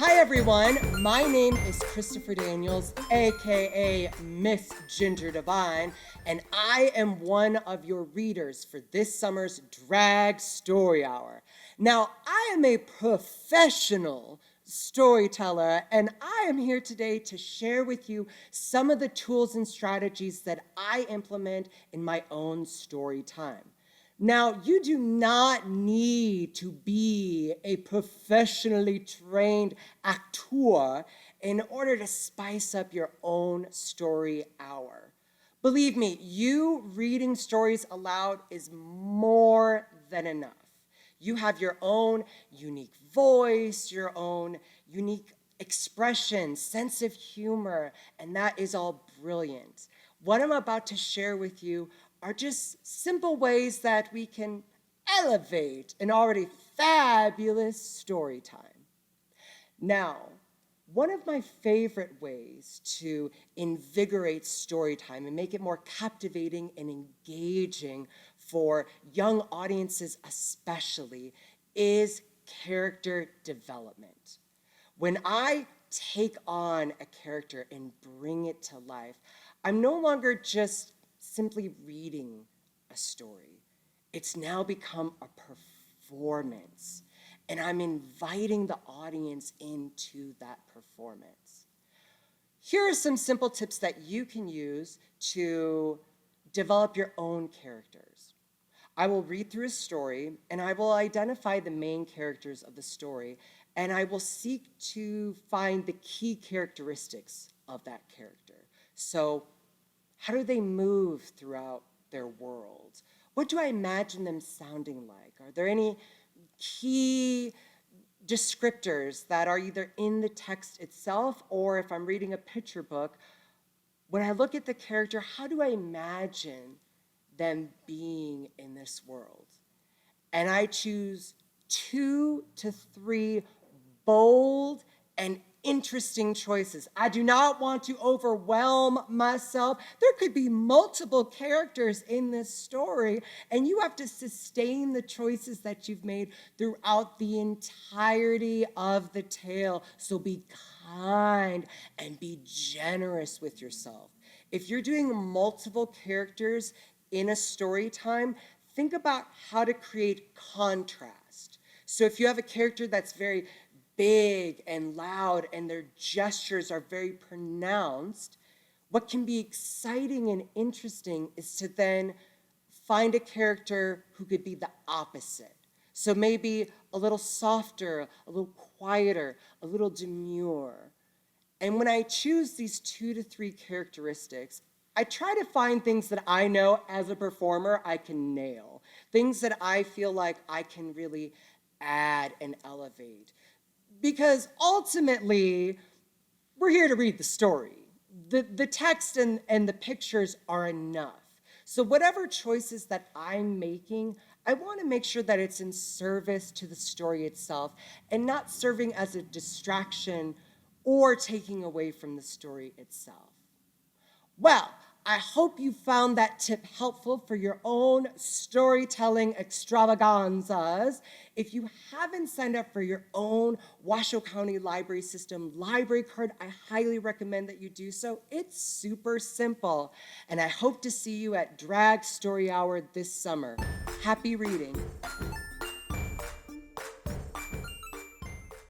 Hi everyone, my name is Christopher Daniels, aka Miss Ginger Devine, and I am one of your readers for this summer's Drag Story Hour. Now, I am a professional storyteller, and I am here today to share with you some of the tools and strategies that I implement in my own story time. Now, you do not need to be a professionally trained actor in order to spice up your own story hour. Believe me, you reading stories aloud is more than enough. You have your own unique voice, your own unique expression, sense of humor, and that is all brilliant. What I'm about to share with you are just simple ways that we can elevate an already fabulous story time. Now, one of my favorite ways to invigorate story time and make it more captivating and engaging for young audiences especially is character development. When I take on a character and bring it to life, I'm no longer just simply reading a story. It's now become a performance, and I'm inviting the audience into that performance. Here are some simple tips that you can use to develop your own characters. I will read through a story, and I will identify the main characters of the story, and I will seek to find the key characteristics of that character. So, how do they move throughout their world? What do I imagine them sounding like? Are there any key descriptors that are either in the text itself, or if I'm reading a picture book, when I look at the character, how do I imagine them being in this world? And I choose 2 to 3 bold and interesting choices. I do not want to overwhelm myself. There could be multiple characters in this story, and you have to sustain the choices that you've made throughout the entirety of the tale. So be kind and be generous with yourself. If you're doing multiple characters in a story time, think about how to create contrast. So if you have a character that's very big and loud and their gestures are very pronounced, what can be exciting and interesting is to then find a character who could be the opposite. So maybe a little softer, a little quieter, a little demure. And when I choose these 2 to 3 characteristics, I try to find things that I know as a performer I can nail, things that I feel like I can really add and elevate. Because ultimately, we're here to read the story. The text and the pictures are enough. So whatever choices that I'm making, I want to make sure that it's in service to the story itself and not serving as a distraction or taking away from the story itself. Well, I hope you found that tip helpful for your own storytelling extravaganzas. If you haven't signed up for your own Washoe County Library System library card, I highly recommend that you do so. It's super simple. And I hope to see you at Drag Story Hour this summer. Happy reading.